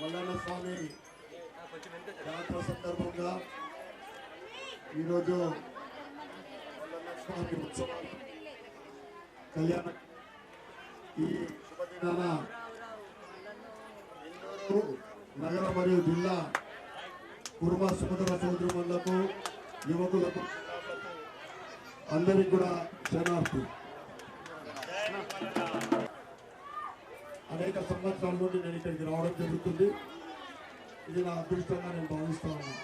మల్లన్న స్వామి జాతర సందర్భంగా ఈరోజు మల్లన్న స్వామి ఉత్సవాలు కళ్యాణ ఈ శుభదినాన ఇందూరు నగర మరియు జిల్లా కుర్మ సుభద్ర సోదరులకు యువకులకు అందరికి కూడా శరణార్థి. అనేక సంవత్సరాల నుండి నేను ఇక్కడికి రావడం జరుగుతుంది. ఇది నా అదృష్టంగా నేను భావిస్తా ఉన్నాను.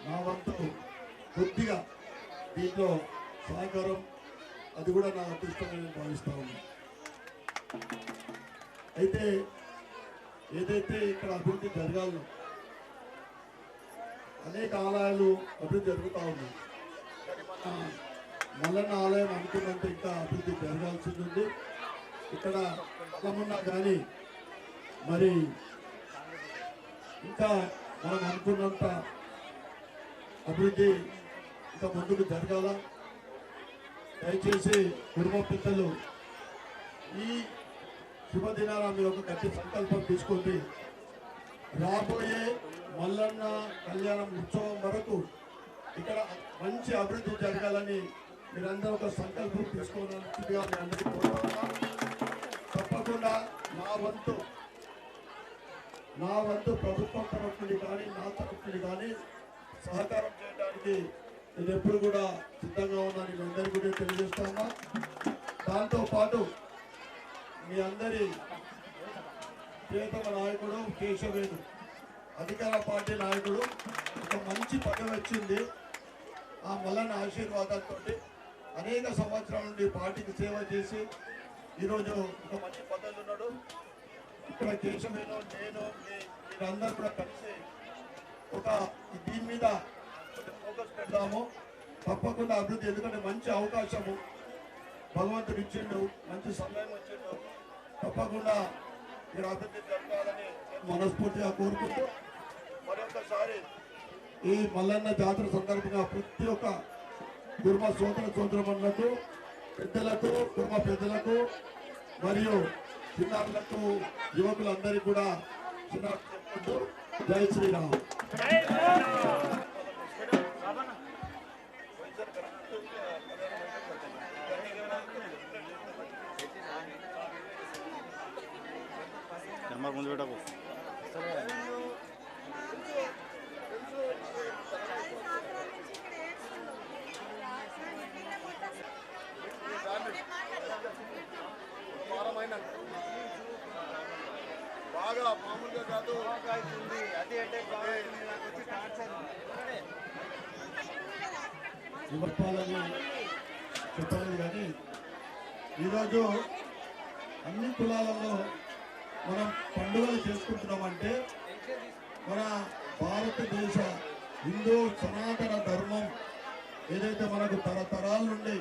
నా వంతు కొద్దిగా దీంట్లో సహకారం అది కూడా నా అదృష్టంగా నేను భావిస్తా ఉన్నాను. అయితే ఏదైతే ఇక్కడ అభివృద్ధి జరగాలో అనేక ఆలయాలు అభివృద్ధి జరుగుతూ ఉన్నాయి. మల్లన్న ఆలయం అనుకున్నంత ఇంకా అభివృద్ధి జరగాల్సింది ఉంది. ఇక్కడ బలమున్నా కానీ మరి ఇంకా మనం అనుకున్నంత అభివృద్ధి ఇంకా ముందుకు జరగాల. దయచేసి కుటుంబ పెద్దలు ఈ శుభదినాల మీరు ఒక గట్టి సంకల్పం తీసుకోండి. రాబోయే మల్లన్న కళ్యాణం ఉత్సవం వరకు ఇక్కడ మంచి అభివృద్ధి జరగాలని మీరందరూ ఒక సంకల్పం తీసుకోవాలన్నట్టుగా మీ అందరికీ కోరుతున్నా. తప్పకుండా నా వంతు ప్రభుత్వం తరఫు నుండి కానీ నా తరఫు నుండి కానీ సహకారం చేయడానికి నేను ఎప్పుడు కూడా సిద్ధంగా ఉన్నాను. మీ అందరికీ కూడా తెలియజేస్తున్నా. దాంతోపాటు మీ అందరి ప్రియతమ నాయకుడు కేశవేదు అధికార పార్టీ నాయకుడు ఒక మంచి పదవి వచ్చింది. ఆ మల్లన్న ఆశీర్వాదంతో అనేక సంవత్సరాల నుండి పార్టీకి సేవ చేసి ఈరోజు ఒక మంచి పదవి ఉన్నాడు. ఇక్కడ కేశవేను నేను మీరందరూ కూడా కలిసి ఒక దీని మీద ఫోకస్ పెడదాము. తప్పకుండా అభివృద్ధి, ఎందుకంటే మంచి అవకాశము భగవంతుడు ఇచ్చిండు, మంచి సమయం వచ్చిండు. తప్పకుండా మీరు అభివృద్ధి జరగాలని మనస్ఫూర్తిగా కోరుకుంటూ మరొకసారి ఈ మల్లన్న జాతర సందర్భంగా ప్రతి ఒక్క కుర్మ సోదరులకు పెద్దలకు కుర్మ పెద్దలకు మరియు చిన్నారులకు యువకులందరికీ కూడా చెప్పుకుంటూ జై శ్రీరామ్. ముందు పెట్టకు బాగా మామూలుగా కాదు, చెప్పాలని చెప్పలేదు. కానీ ఈరోజు అన్ని కులాలలో మనం పండుగలు చేసుకుంటున్నామంటే మన భారతదేశ హిందూ సనాతన ధర్మం ఏదైతే మనకు తరతరాల నుండి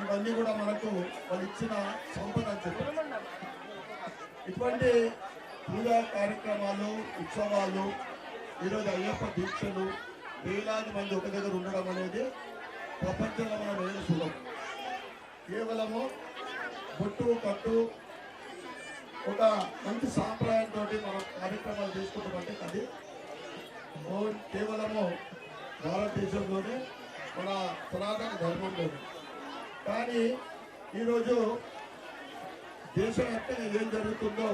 ఇవన్నీ కూడా మనకు వాళ్ళు ఇచ్చిన సంపద అని చెప్పారు. ఇటువంటి పూజా కార్యక్రమాలు, ఉత్సవాలు, ఈరోజు అయ్యప్ప దీక్షలు, వేలాది మంది ఒక దగ్గర ఉండడం అనేది ప్రపంచంలో మనం వేరే సులభం. కేవలము బొట్టు కట్టు ఒక మంచి సాంప్రదాయంతో మనం కార్యక్రమాలు చేసుకుంటామంటే అది కేవలము భారతదేశంలోనే మన సనాతన ధర్మంలోనే. కానీ ఈరోజు దేశవ్యాప్తంగా ఏం జరుగుతుందో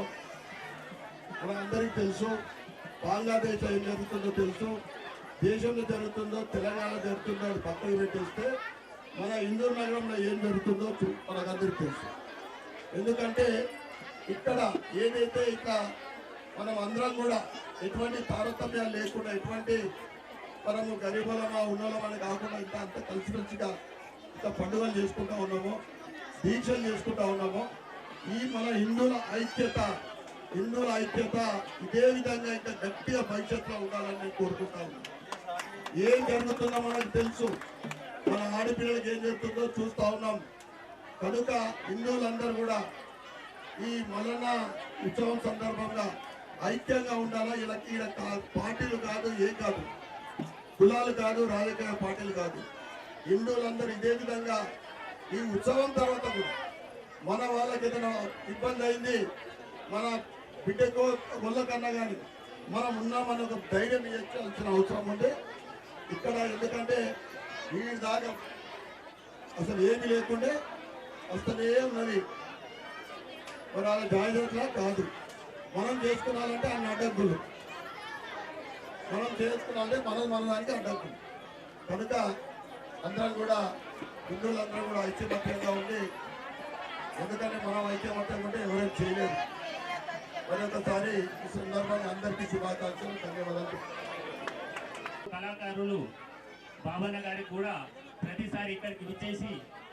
మనందరికీ తెలుసు. బంగ్లాదేశ్ ఏం జరుగుతుందో తెలుసు. దేశంలో జరుగుతుందో, తెలంగాణ జరుగుతుందో అది పక్కకు పెట్టేస్తే మన ఇందూరు నగరంలో ఏం జరుగుతుందో మనకందరికీ తెలుసు. ఎందుకంటే ఇక్కడ ఏదైతే ఇక్కడ మనం అందరం కూడా ఎటువంటి తారతమ్యాలు లేకుండా, ఎటువంటి మనము గరీబులమా ఉన్నోళ్ళమని కాకుండా ఇంకా అంత కలిసిమెలిసిగా ఇంకా పండుగలు చేసుకుంటూ ఉన్నాము, దీక్షలు చేసుకుంటూ ఉన్నాము. ఈ మన హిందువుల ఐక్యత ఇదే విధంగా ఇంకా గట్టిగా భవిష్యత్తులో ఉండాలని నేను కోరుకుంటా ఉన్నాను. ఏం జరుగుతుందో మనకు తెలుసు, మన ఆడపిల్లలకి ఏం జరుగుతుందో చూస్తూ ఉన్నాం. కనుక హిందువులందరూ కూడా ఈ మల్లన్న ఉత్సవం సందర్భంగా ఐక్యంగా ఉండాలా. ఇలా పార్టీలు కాదు, ఏం కాదు, కులాలు కాదు, రాజకీయ పార్టీలు కాదు, హిందువులందరూ ఇదే విధంగా ఈ ఉత్సవం తర్వాత కూడా మన వాళ్ళకి ఏదైనా ఇబ్బంది అయింది, మన బిడ్డకో గొల్లకన్నా కానీ మనం ఉన్నామని ఒక ధైర్యం ఇచ్చాల్సిన అవసరం ఉంది ఇక్కడ. ఎందుకంటే ఈ దాకా అసలు ఏమీ లేకుండే వస్తూనే ఉన్నది. మరి అలా జాయిదా కాదు, మనం చేసుకున్నాలంటే అన్ని అడ్డంకులు, మనం చేసుకున్నాలంటే మన దానికి అడ్డంకులు. కనుక అందరం కూడా హిందువులందరూ కూడా ఐక్యమత్యంగా ఉండి, ఎందుకంటే మనం ఐక్యమత్యంగా ఉంటే ఎవరైనా చేయలేరు. మరొకసారి ఈ సందర్భంగా అందరికీ శుభాకాంక్షలు, ధన్యవాదాలు. కళాకారులు బాబన్న గారికి కూడా ప్రతిసారి ఇక్కడికి విచ్చేసి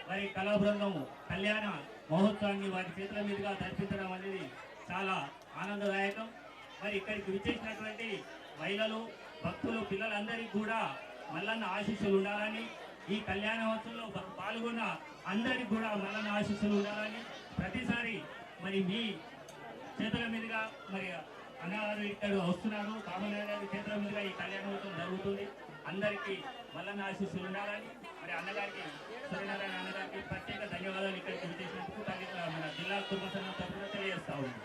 వారి కళా బృందం కళ్యాణ మహోత్సవాన్ని వారి చేతుల మీదుగా జరిపించడం అనేది చాలా ఆనందదాయకం. మరి ఇక్కడికి విచ్చేసినటువంటి మహిళలు, భక్తులు, పిల్లలందరికీ కూడా మల్లన్న ఆశీస్సులు ఉండాలని, ఈ కళ్యాణోత్సవంలో పాల్గొన్న అందరికీ కూడా మల్లన్న ఆశీస్సులు ఉండాలని ప్రతిసారి మరి మీ చేతుల మీదుగా మరి అన్నగారు ఇక్కడ వస్తున్నారు. బాబన్న గారి చేతుల మీదుగా ఈ కళ్యాణోత్సవం జరుగుతుంది. అందరికీ మల్లన్న ఆశీస్సులు ఉండాలని మరి అన్నగారికి, సూర్యనారాయణ అన్నగారికి ప్రత్యేక ధన్యవాదాలు ఇక్కడికి విచ్చేసినందుకు మన జిల్లా కుటుంబ సంఘం తరఫున తెలియజేస్తా ఉన్నాం.